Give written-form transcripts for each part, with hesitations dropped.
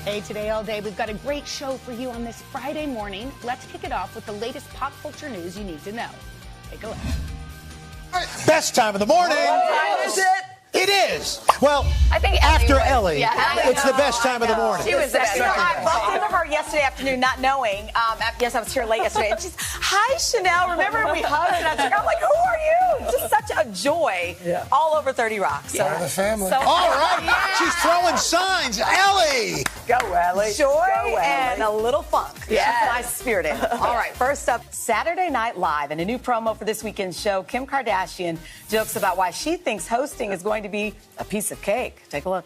Hey, today all day, we've got a great show for you on this Friday morning. Let's kick it off with the latest pop culture news you need to know. Take a look. Best time of the morning. What time is it? It is. Well, I think after Ellie, yeah, it's the best time of the morning. She was the best. I bumped into her yesterday afternoon, not knowing. Yes, I was here late yesterday. And she's, hi, Chanel. Remember we hugged? And I'm like, who are you? Just such a joy. Yeah. All over 30 Rock. So, the family. So, All right. Yeah. She's throwing signs. Ellie. Go, Ellie. Joy and a little funk. Yeah. Nice spirited. All right. First up, Saturday Night Live. And a new promo for this weekend's show, Kim Kardashian jokes about why she thinks hosting is going to be a piece of cake. Take a look.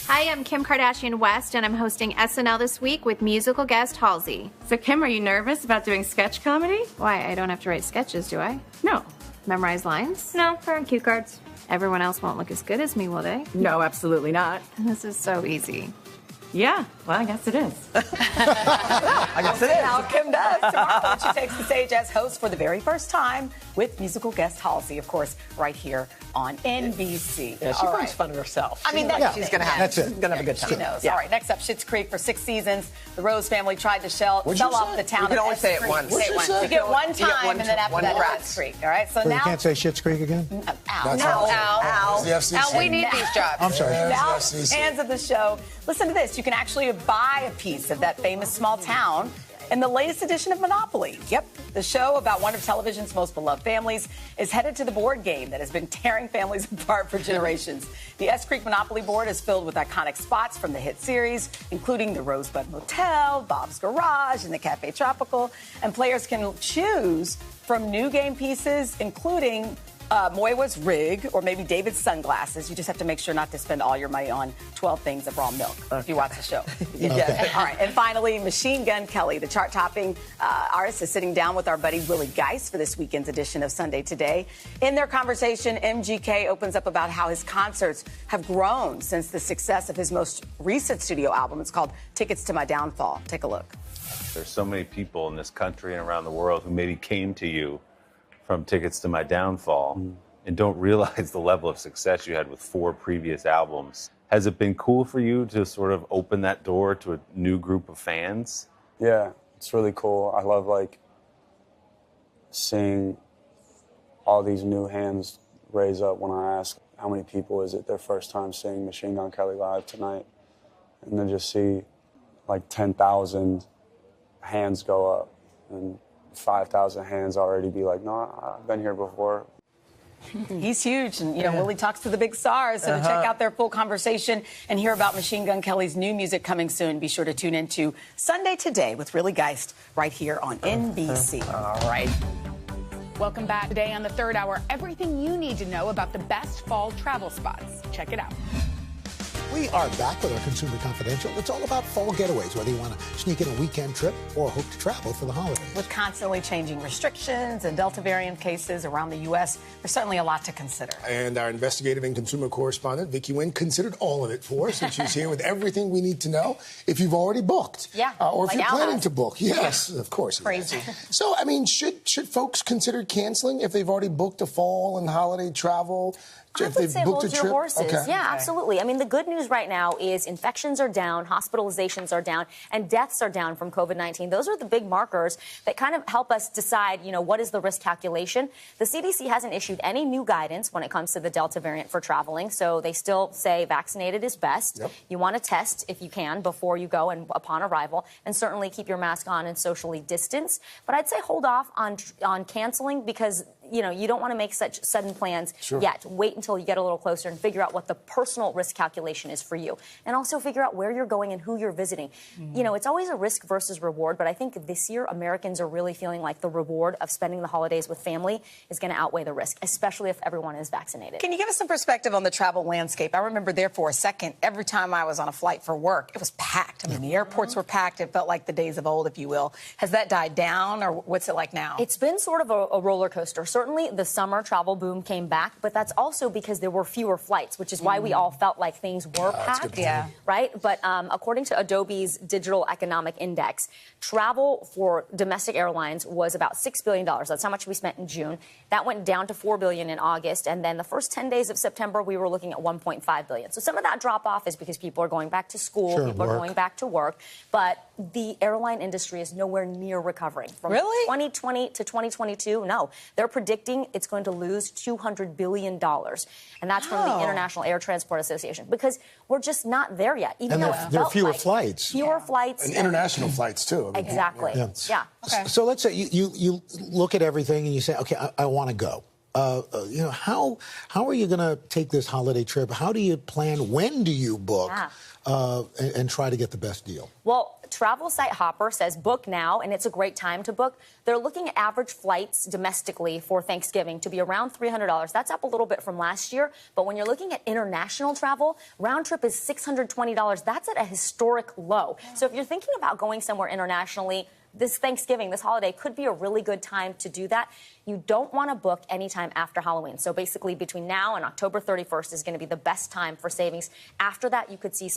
Hi, I'm Kim Kardashian West, and I'm hosting SNL this week with musical guest Halsey. So, Kim, are you nervous about doing sketch comedy? Why, I don't have to write sketches, do I? No. Memorize lines? No, they're on cue cards. Everyone else won't look as good as me, will they? No, absolutely not. This is so easy. Yeah, well, I guess it is. I guess it is. How Kim does tomorrow when she takes the stage as host for the very first time with musical guest Halsey, of course, right here on NBC. Yeah, she brings fun to herself. I mean, she's going to have. That's it. She's going to have a good time. She knows. Yeah. All right, next up, Schitt's Creek for 6 seasons. The Rose family tried to sell off the town. You can only say it once. You get one time, and then after that, Schitt's Creek. All right, so Well, now. you can't say Schitt's Creek again? Ow. Al, we need these jobs. I'm sorry. Now, fans of the show, listen to this. You can actually buy a piece of that famous small town in the latest edition of Monopoly. Yep, the show about one of television's most beloved families is headed to the board game that has been tearing families apart for generations. The S Creek Monopoly board is filled with iconic spots from the hit series, including the Rosebud Motel, Bob's Garage, and the Cafe Tropical. And players can choose from new game pieces, including Moiwa's rig or maybe David's sunglasses. You just have to make sure not to spend all your money on 12 things of raw milk if you watch the show. Okay. All right. And finally, Machine Gun Kelly, the chart-topping artist, is sitting down with our buddy Willie Geist for this weekend's edition of Sunday Today. In their conversation, MGK opens up about how his concerts have grown since the success of his most recent studio album. It's called Tickets to My Downfall. Take a look. There's so many people in this country and around the world who maybe came to you from Tickets to My Downfall and don't realize the level of success you had with 4 previous albums. Has it been cool for you to sort of open that door to a new group of fans? Yeah, it's really cool. I love seeing all these new hands raise up when I ask how many people is it their first time seeing Machine Gun Kelly live tonight, and then just see 10,000 hands go up and 5,000 hands already be like, no, I've been here before. He's huge, and Willie talks to the big stars. So to check out their full conversation and hear about Machine Gun Kelly's new music coming soon, be sure to tune into Sunday Today with Willie Geist right here on NBC. All right. Welcome back. Today on the third hour, everything you need to know about the best fall travel spots. Check it out. We are back with our Consumer Confidential. It's all about fall getaways, whether you want to sneak in a weekend trip or hope to travel for the holidays. With constantly changing restrictions and Delta variant cases around the U.S., there's certainly a lot to consider. And our investigative and consumer correspondent, Vicki Nguyen, considered all of it for us, and she's here with everything we need to know if you've already booked. Yeah. Or if like you're Al planning has. to book. Yes, of course. Crazy. So, I mean, should folks consider canceling if they've already booked a fall and holiday travel? I If would they've say booked hold a your trip? horses. Okay. Yeah, absolutely. I mean, the good news right now is infections are down, hospitalizations are down, and deaths are down from COVID-19. Those are the big markers that kind of help us decide, what is the risk calculation. The CDC hasn't issued any new guidance when it comes to the Delta variant for traveling, so they still say vaccinated is best. Yep. You want to test if you can before you go and upon arrival, and certainly keep your mask on and socially distance. But I'd say hold off on canceling because you don't want to make such sudden plans yet. Wait until you get a little closer and figure out what the personal risk calculation is for you. And also figure out where you're going and who you're visiting. It's always a risk versus reward, but I think this year Americans are really feeling like the reward of spending the holidays with family is going to outweigh the risk, especially if everyone is vaccinated. Can you give us some perspective on the travel landscape? I remember there for a second, every time I was on a flight for work, it was packed. I mean, the airports were packed. It felt like the days of old, if you will. Has that died down, or what's it like now? It's been sort of a roller coaster. Certainly, the summer travel boom came back, but that's also because there were fewer flights, which is why we all felt like things were packed, right? But according to Adobe's Digital Economic Index, travel for domestic airlines was about $6 billion. That's how much we spent in June. That went down to $4 billion in August, and then the first 10 days of September, we were looking at $1.5 billion. So some of that drop-off is because people are going back to school, people are going back to work, but the airline industry is nowhere near recovering. From 2020 to 2022, no. They're predicting it's going to lose $200 billion. And that's from the International Air Transport Association, because we're just not there yet. Even though there are fewer flights. Fewer flights. And international flights, too. I mean, exactly. Yeah. Okay. So let's say you look at everything and you say, okay, I want to go. How are you going to take this holiday trip? How do you plan? When do you book and try to get the best deal? Well, travel site Hopper says book now, and it's a great time to book. They're looking at average flights domestically for Thanksgiving to be around $300. That's up a little bit from last year. But when you're looking at international travel, round trip is $620. That's at a historic low. So if you're thinking about going somewhere internationally, this Thanksgiving, this holiday, could be a really good time to do that. You don't want to book anytime after Halloween. So basically between now and October 31st is going to be the best time for savings. After that, you could see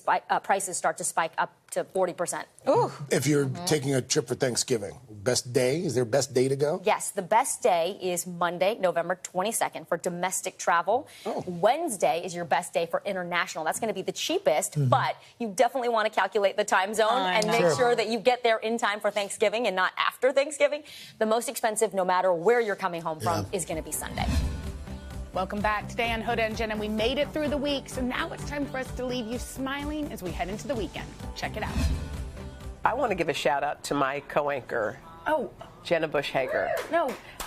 prices start to spike up to 40%. Ooh. If you're taking a trip for Thanksgiving, best day? Is there a best day to go? Yes, the best day is Monday, November 22nd for domestic travel. Wednesday is your best day for international. That's going to be the cheapest, but you definitely want to calculate the time zone and make sure that you get there in time for Thanksgiving and not after Thanksgiving. The most expensive, no matter where you're coming home from, is going to be Sunday. Welcome back. Today on Hoda and Jenna, we made it through the week, so now it's time for us to leave you smiling as we head into the weekend. Check it out. I want to give a shout out to my co-anchor, Jenna Bush Hager.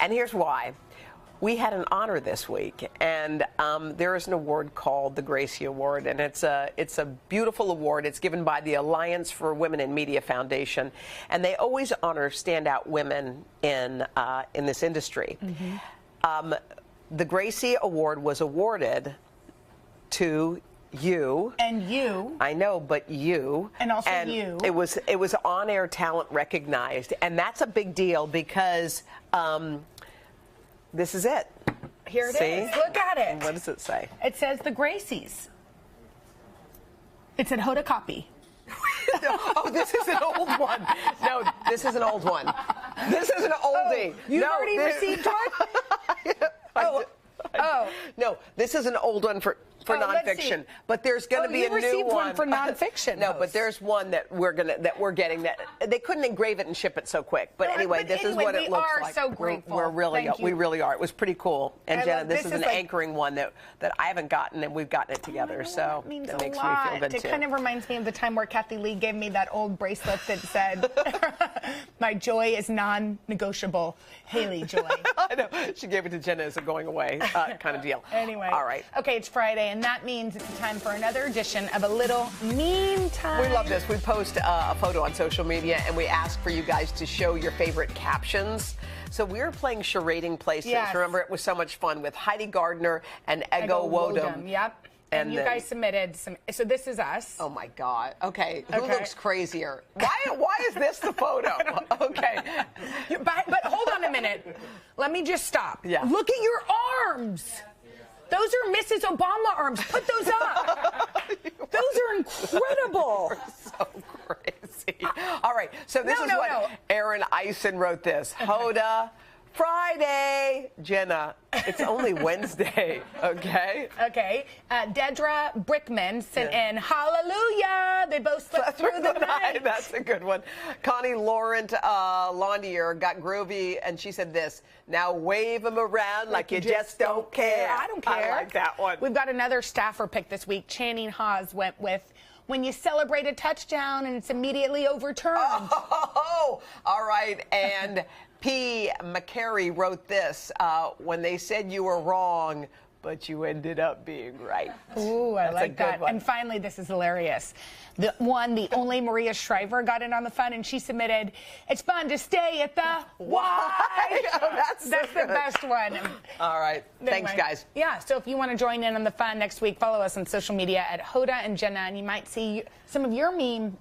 And here's why. We had an honor this week, and there is an award called the Gracie Award, and it's a beautiful award. It's given by the Alliance for Women in Media Foundation, and they always honor standout women in this industry. The Gracie Award was awarded to you. And you. I know, but you. And also you. It was on-air talent recognized, and that's a big deal because this is it. Here it is. Look at it. What does it say? It says the Gracies. It's at Hoda Kotb. Oh, this is an old one. No, this is an old one. This is an oldie. You've already received one? No, this is an old one for nonfiction, but there's going to be a new one. You received one for nonfiction. No, but there's one that we're getting that they couldn't engrave it and ship it so quick. But anyway, this is what it looks like. We are so grateful. We really are. It was pretty cool. And Jenna, this is an anchoring one that I haven't gotten, and we've gotten it together. So it means that a makes lot. me feel good It too. kind of reminds me of the time where Kathy Lee gave me that old bracelet that said, "My joy is non-negotiable." Haley joy. I know. She gave it to Jenna as a going away kind of deal. Anyway. All right. Okay, it's Friday, and that means it's time for another edition of A Little Mean Time. We love this. We post a photo on social media, and we ask for you guys to show your favorite captions. So we were playing Charading Places. Yes. Remember, it was so much fun with Heidi Gardner and Ego Wodum. Yep. And you guys submitted some. So this is us. Oh, my God. Okay. Who looks crazier? Why is this the photo? Okay. But hold on a minute. Let me just stop. Yeah. Look at your arms. Those are Mrs. Obama arms. Put those up. Those are incredible. So crazy. All right. So this is what Aaron Eisen wrote this. Hoda, Friday. Jenna, it's only Wednesday. Okay? Okay. Dedra Brickman sent in Hallelujah. They both slept through the night. That's a good one. Connie Laurent Londier got groovy, and she said this. Now wave them around like you just don't care. I don't care. I like that one. We've got another staffer pick this week. Channing Haas went with when you celebrate a touchdown and it's immediately overturned. Oh, all right. And P. McCary wrote this. When they said you were wrong, but you ended up being right. Ooh, I like that. And finally, this is hilarious. The only Maria Shriver got in on the fun, and she submitted, "It's fun to stay at the Y." Oh, that's the best one. All right. Thanks, guys. Yeah, so if you want to join in on the fun next week, follow us on social media at Hoda and Jenna, and you might see some of your meme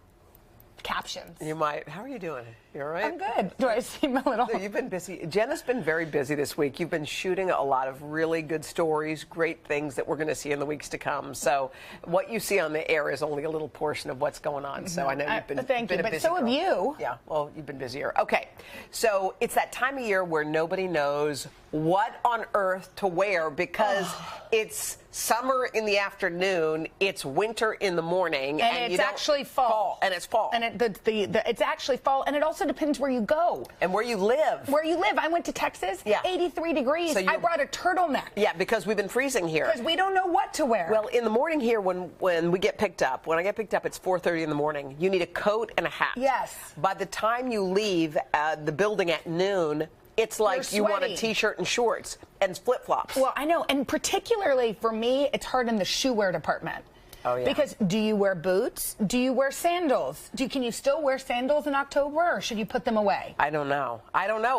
captions. You might. How are you doing? You all right? I'm good. Do I seem a little? No, you've been busy. Jenna's been very busy this week. You've been shooting a lot of really good stories, great things that we're going to see in the weeks to come. So what you see on the air is only a little portion of what's going on. So I know you've been Thank you, a but busy so girl. have you. Yeah, well, you've been busier. Okay, so it's that time of year where nobody knows what on earth to wear because it's summer in the afternoon, it's winter in the morning, and it's actually fall. And it's fall. And it's actually fall, and it also depends where you go. And where you live. Where you live. I went to Texas, 83 degrees. So I brought a turtleneck. Yeah, because we've been freezing here. Because we don't know what to wear. Well, in the morning here, when we get picked up, when I get picked up, it's 4:30 in the morning. You need a coat and a hat. Yes. By the time you leave the building at noon, it's like you want a T-shirt and shorts and flip-flops. Well, I know. And particularly for me, it's hard in the shoe wear department. Oh, yeah. Because do you wear boots? Do you wear sandals? Can you still wear sandals in October, or should you put them away? I don't know.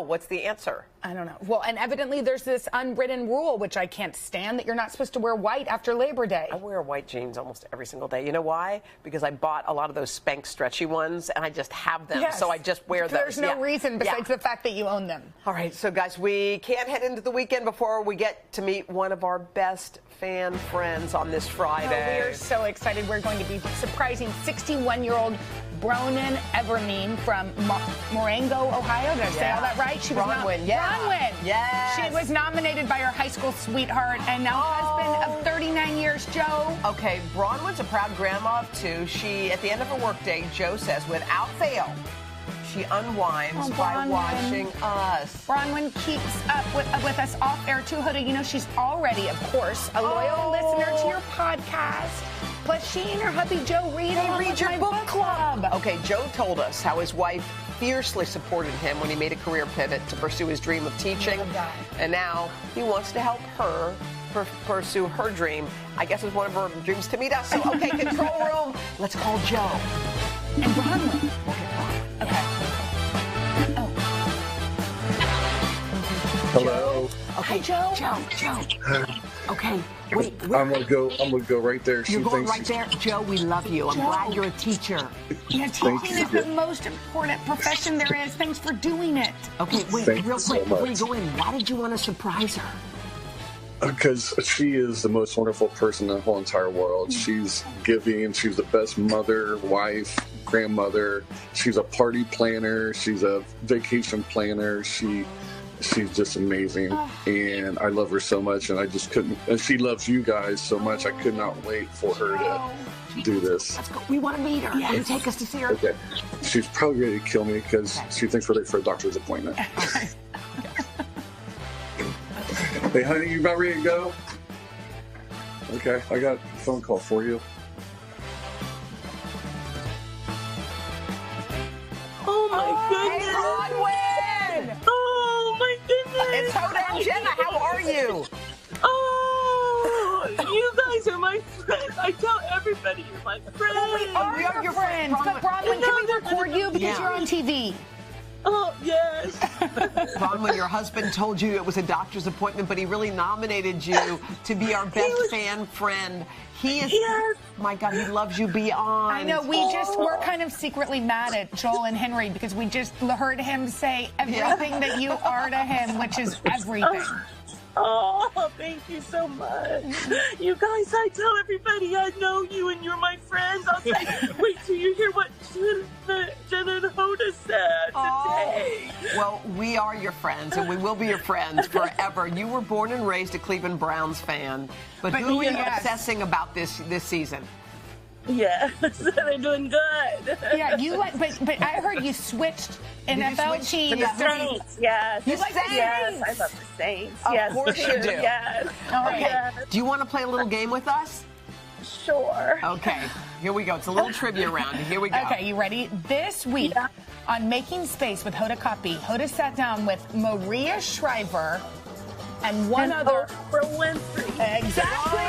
What's the answer? I don't know. Well, and evidently there's this unwritten rule, which I can't stand, that you're not supposed to wear white after Labor Day. I wear white jeans almost every single day. You know why? Because I bought a lot of those Spanx stretchy ones, and I just have them. Yes. So I just wear those. There's no reason besides the fact that you own them. All right, so guys, we can't head into the weekend before we get to meet one of our best fan friends on this Friday. Oh, we are so excited. We're going to be surprising 61-year-old Bronan Evermean from Marengo, Ohio. Did I say all that right? She was Bronwyn, Bronwyn. Yes. She was nominated by her high school sweetheart and now husband of 39 years, Joe. Okay, Bronwyn's a proud grandma of two. She, at the end of her workday, Joe says, without fail, she unwinds by watching us. Bronwyn keeps up with us off air too, Hoda. You know, she's already, of course, a loyal listener to your podcast. Plus, she and her hubby Joe read your book club. Okay, Joe told us how his wife fiercely supported him when he made a career pivot to pursue his dream of teaching. And now he wants to help her pursue her dream. I guess it's one of her dreams to meet us. So, okay, control room. Let's call Joe. And Bronwyn. Okay. Hello. Okay, Joe. Joe. Okay, wait. I'm gonna go right there. You're going right there, Joe. We love you. I'm glad you're a teacher. Yeah, teaching is the most important profession there is. Thanks for doing it. Okay, wait, real quick before you go in. Why did you want to surprise her? Because she is the most wonderful person in the whole entire world. She's giving. She's the best mother, wife, grandmother. She's a party planner. She's a vacation planner. She's just amazing, and I love her so much, and I just couldn't. And she loves you guys so much. I could not wait for her to do this. Let's go. We want to meet her. Will you take us to see her? Okay. She's probably ready to kill me because she thinks we're late for a doctor's appointment. Hey, honey, you about ready to go? Okay, I got a phone call for you. Oh my goodness! Bronwyn! Oh my goodness! It's Hoda and Jenna. How are you? Oh, you guys are my friends. I tell everybody you're my friends. Well, we are your friends. But Bronwyn, can we record you because you're on TV? Oh, yes. Bronwyn, your husband told you it was a doctor's appointment, but he really nominated you to be our best fan friend. He is, my God, he loves you beyond. I know, we're kind of secretly mad at Joel and Henry because we just heard him say everything that you are to him, which is everything. Oh, thank you so much. You guys, I tell everybody I know you and you're my friends. I'll say, wait till you hear what Jenna and Hoda said today. Well, we are your friends, and we will be your friends forever. You were born and raised a Cleveland Browns fan, but who are you obsessing about this season? Yes, they're doing good. Yeah, but I heard you switched NFL teams. The Saints, yes. You like the Saints? Yes, I love the Saints. Of course you do. Yes. Okay. Yes. Do you want to play a little game with us? Sure. Okay. Here we go. It's a little trivia round. Here we go. Okay, you ready? This week on Making Space with Hoda Kotb, Hoda sat down with Maria Shriver and one other. Exactly.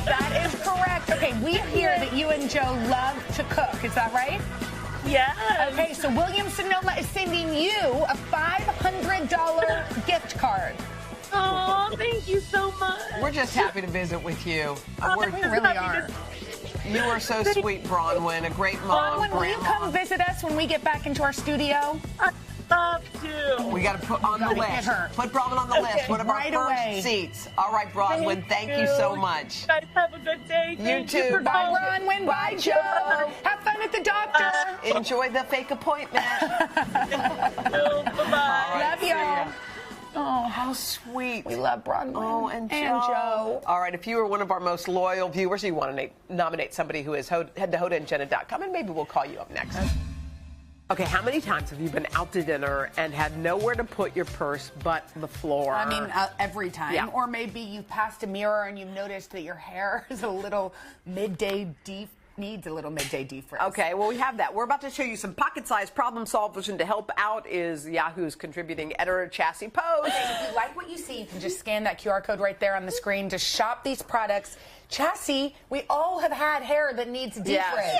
That is correct. Okay, we hear that you and Joe love to cook. Is that right? Yeah. Okay, so William Sonoma is sending you a $500 gift card. Oh, thank you so much. We're just happy to visit with you. We really are. You are so sweet, Bronwyn. A great mom. Bronwyn, will you come visit us when we get back into our studio? Love to. We got to put on the list. Put Bronwyn on the list. One of our first seats. All right, Bronwyn. Thank you so much. You guys have a good day. You too. Bye, Bronwyn. Bye, Joe. Have fun at the doctor. Enjoy the fake appointment. Bye-bye. Love y'all. Oh, how sweet. We love Bronwyn. Oh, and Joe. All right, if you are one of our most loyal viewers, you want to nominate somebody who is, head to hodaandjenna.com, and maybe we'll call you up next. Okay, how many times have you been out to dinner and had nowhere to put your purse but the floor? I mean, every time. Yeah. Or maybe you've passed a mirror and you've noticed that your hair is a little needs a little midday defrizz. Okay, well, we have that. We're about to show you some pocket-sized problem solvers, and to help out is Yahoo's contributing editor, Chassie Post. If you like what you see, you can just scan that QR code right there on the screen to shop these products. Chassie, we all have had hair that needs defrizz.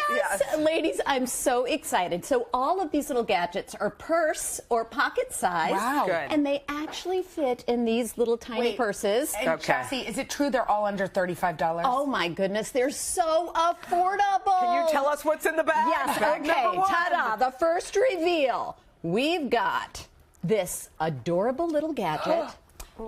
Yes. Ladies, I'm so excited. So all of these little gadgets are purse or pocket size. Wow. Good. And they actually fit in these little tiny purses. And Chassie, is it true they're all under $35? Oh my goodness, they're so affordable. Can you tell us what's in the bag? Yes, Bag okay, number one. ta-da, the first reveal. We've got this adorable little gadget.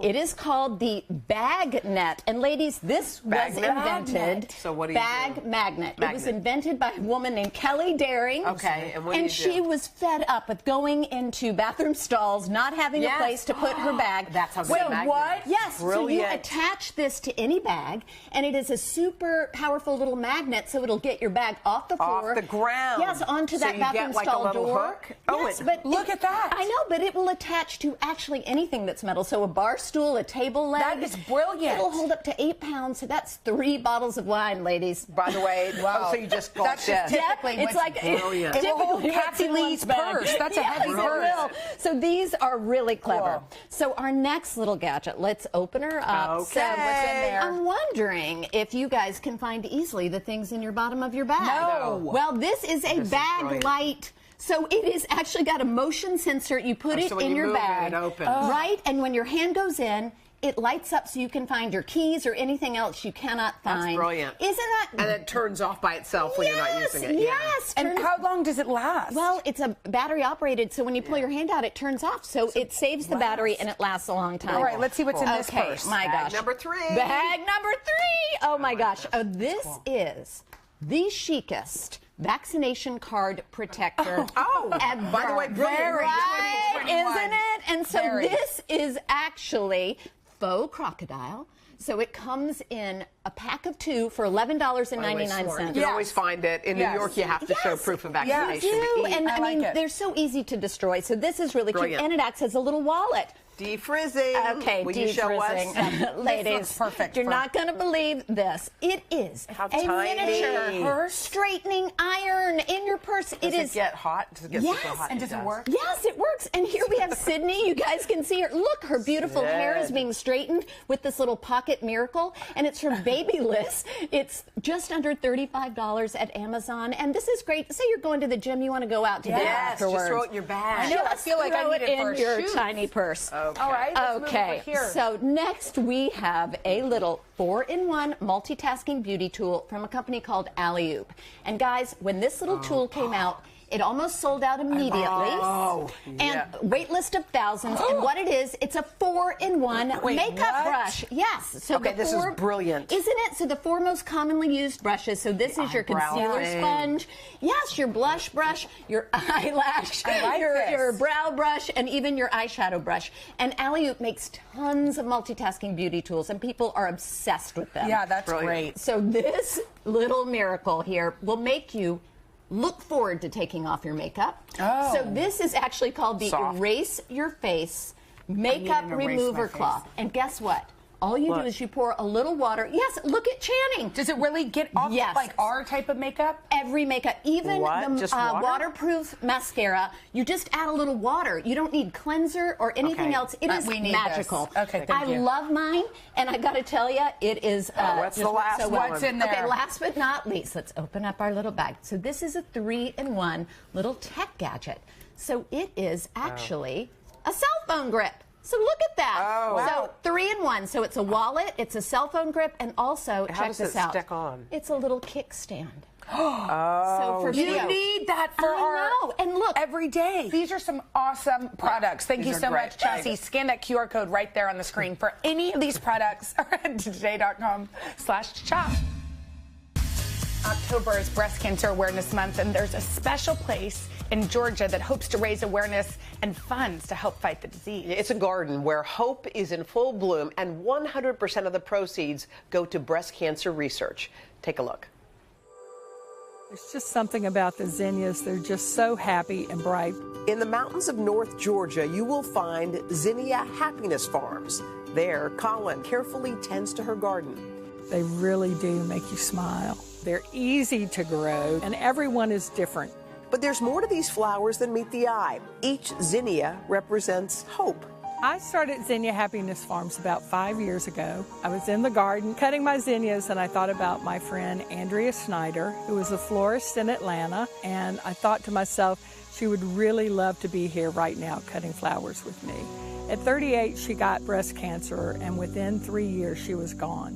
It is called the Bag Net. And ladies, this was invented. So what do you Bag do? Magnet. It was invented by a woman named Kelly Daring. Okay, and what do you do? she was fed up with going into bathroom stalls, not having a place to put her bag. That's how Wait, magnet what? is. Yes. Brilliant. So you attach this to any bag, and it is a super powerful little magnet, so it'll get your bag off the floor. Off the ground. Yes, onto So that you bathroom get like stall a little door. hook? Oh, Yes, it- but look at that. I know, but it will attach to actually anything that's metal. So a bar stool, a table leg. That is brilliant. It'll hold up to 8 pounds, so that's 3 bottles of wine, ladies. By the way, so you just gulped That's just it. typically It's what's like brilliant. It will hold typically what's Kathy in one's Lee's bag. purse. That's a heavy Yes, purse. it will. So these are really clever. Cool. So our next little gadget, let's open her up. Okay. So what's in there? I'm wondering if you guys can find easily the things in your bottom of your bag. No. Well, this is a bag brilliant. light. So it is actually got a motion sensor. You put it so when in you your move it, bag, it opens. right? And when your hand goes in, it lights up so you can find your keys or anything else you cannot find. That's brilliant. Isn't that? And it turns off by itself when you're not using it. Yes. And how long does it last? Well, it's a battery operated, so when you pull your hand out, it turns off. So it saves the battery and it lasts a long time. All right, let's see what's in this Okay, purse. my Bag gosh. number 3. Bag number 3. Oh my gosh. This is the chicest vaccination card protector ever. By the way, Very. Right, 2021. isn't it? And so Very. this is actually faux crocodile. So it comes in a pack of 2 for $11.99. You can always find it. In New York, you have to show proof of vaccination. You do. to eat. And I mean, like it. they're so easy to destroy. So this is really Brilliant. cute. And it acts as a little wallet. Defrizzing. Okay, Will you show us? defrizzing. Ladies, looks perfect you're for- not going to believe this. It is How a tiny. miniature purse straightening iron in your purse. Does it get hot? Does it get super hot? And does it work? Yes, it works. And here we have Sydney. You guys can see her. Look, her beautiful hair is being straightened with this little pocket miracle. And it's her babyless. It's just under $35 at Amazon. And this is great. Say you're going to the gym, you want to go out to dinner Yes, afterwards. just throw it in your bag. I know, I feel like I Throw need it for in a your shoot. tiny purse. Okay. All right, let's move Okay, over here. so next we have a little 4-in-1 multitasking beauty tool from a company called Alley-Oop. And guys, when this little tool came out, it almost sold out immediately. And wait list of thousands. And what it is, it's a 4-in-1 Wait, makeup what? brush. Yes. So Okay, the this is brilliant. Isn't it? So the 4 most commonly used brushes. So this is your eyebrow concealer thing. sponge. Yes, your blush brush, your eyelash, I like this. your brow brush, and even your eyeshadow brush. And Alley-Oop makes tons of multitasking beauty tools, and people are obsessed with them. Yeah, that's Brilliant. great. So this little miracle here will make you look forward to taking off your makeup. Oh. So this is actually called the Soft. Erase Your Face Makeup an erase Remover my face. Cloth. And guess what? All you do is you pour a little water. Yes, look at Channing. Does it really get off Yes. like our type of makeup? Every makeup, even What? the Just water? waterproof mascara, you just add a little water. You don't need cleanser or anything Okay. else. It is We need magical. this. Okay, thank I you. love mine, and I got to tell you, it is. What's just the last so well. one? What's in there? Okay, last but not least, let's open up our little bag. So this is a 3-in-1 little tech gadget. So it is actually a cell phone grip. So look at that. Oh. Wow. So 3-in-1. So it's a wallet, it's a cell phone grip, and also, How check does this it out. stick on? It's a little kickstand. Oh, So for video. You need that for I know. And look, every day. These are some awesome products. Thank you These are so great. much, Chelsea. Scan that QR code right there on the screen for any of these products or at today.com/shop. October is Breast Cancer Awareness Month, and there's a special place in Georgia that hopes to raise awareness and funds to help fight the disease. It's a garden where hope is in full bloom, and 100% of the proceeds go to breast cancer research. Take a look. There's just something about the Zenyas. They're just so happy and bright. In the mountains of North Georgia, you will find Zenya happiness farms. There, Colin carefully tends to her garden. They really do make you smile. They're easy to grow, and everyone is different. But there's more to these flowers than meet the eye. Each zinnia represents hope. I started Zenya Happiness Farms about 5 years ago. I was in the garden cutting my zinnias, and I thought about my friend Andrea Snyder, who was a florist in Atlanta, and I thought to myself, she would really love to be here right now cutting flowers with me. At 38, she got breast cancer, and within 3 years, she was gone.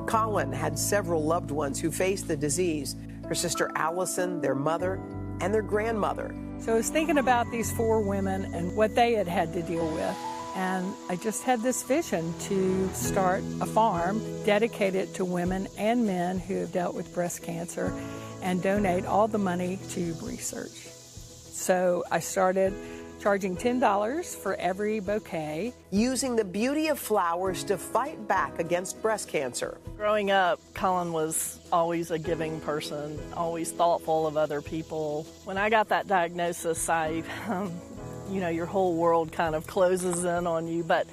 Colin had several loved ones who faced the disease. Her sister Allison, their mother, and their grandmother. So I was thinking about these 4 women and what they had had to deal with. And I just had this vision to start a farm dedicated to women and men who have dealt with breast cancer and donate all the money to research. So I started charging $10 for every bouquet. Using the beauty of flowers to fight back against breast cancer. Growing up, Colin was always a giving person, always thoughtful of other people. When I got that diagnosis, your whole world kind of closes in on you. But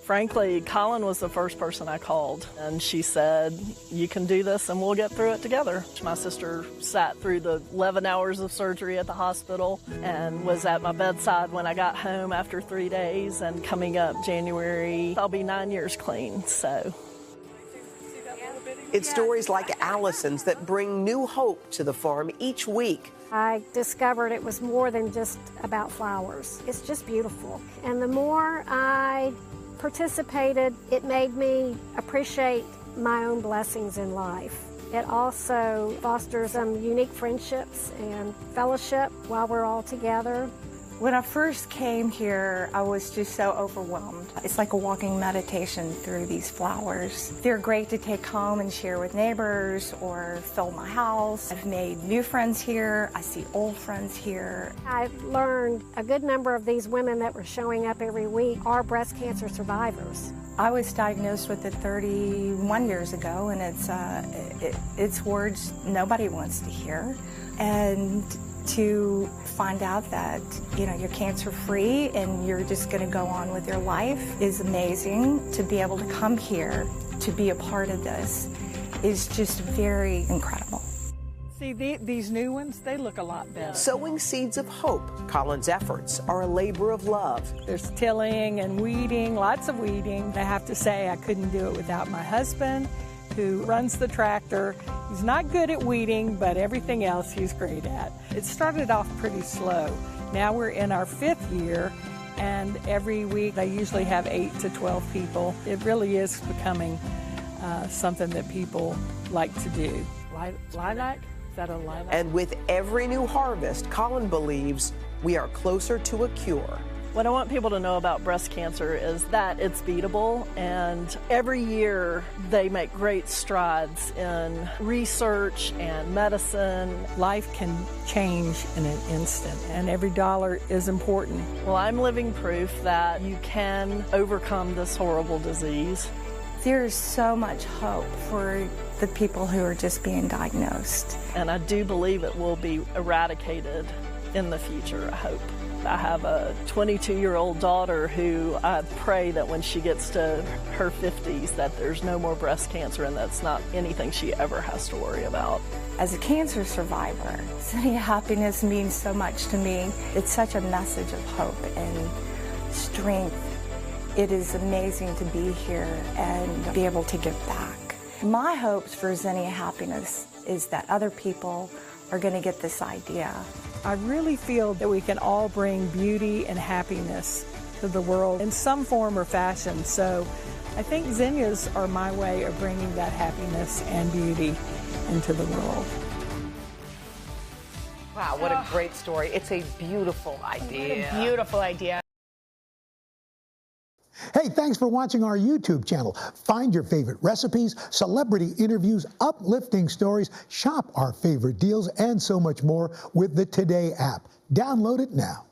frankly, Colin was the first person I called, and she said, you can do this and we'll get through it together. My sister sat through the 11 hours of surgery at the hospital and was at my bedside when I got home after 3 days, and coming up January, I'll be 9 years clean, so. It's stories like Allison's that bring new hope to the farm each week. I discovered it was more than just about flowers. It's just beautiful. And the more I participated, it made me appreciate my own blessings in life. It also fosters some unique friendships and fellowship while we're all together. When I first came here, I was just so overwhelmed. It's like a walking meditation through these flowers. They're great to take home and share with neighbors or fill my house. I've made new friends here. I see old friends here. I've learned a good number of these women that were showing up every week are breast cancer survivors. I was diagnosed with it 31 years ago, and it's words nobody wants to hear. And to find out that, you're cancer-free and you're just going to go on with your life is amazing. To be able to come here, to be a part of this, is just very incredible. See, these new ones, they look a lot better. Sowing seeds of hope. Colin's efforts are a labor of love. There's tilling and weeding, lots of weeding. I have to say I couldn't do it without my husband, who runs the tractor. He's not good at weeding, but everything else he's great at. It started off pretty slow. Now we're in our 5th year, and every week I usually have 8 to 12 people. It really is becoming something that people like to do. Lilac? Is that a lilac? And with every new harvest, Colin believes we are closer to a cure. What I want people to know about breast cancer is that it's beatable, and every year they make great strides in research and medicine. Life can change in an instant, and every dollar is important. Well, I'm living proof that you can overcome this horrible disease. There's so much hope for the people who are just being diagnosed. And I do believe it will be eradicated in the future, I hope. I have a 22-year-old daughter who I pray that when she gets to her 50s that there's no more breast cancer, and that's not anything she ever has to worry about. As a cancer survivor, Zenya Happiness means so much to me. It's such a message of hope and strength. It is amazing to be here and be able to give back. My hopes for Zenya Happiness is that other people are going to get this idea. I really feel that we can all bring beauty and happiness to the world in some form or fashion. So I think Zenya's are my way of bringing that happiness and beauty into the world. Wow, what a great story. It's a beautiful idea. What a beautiful idea. Hey, thanks for watching our YouTube channel. Find your favorite recipes, celebrity interviews, uplifting stories, shop our favorite deals, and so much more with the Today app. Download it now.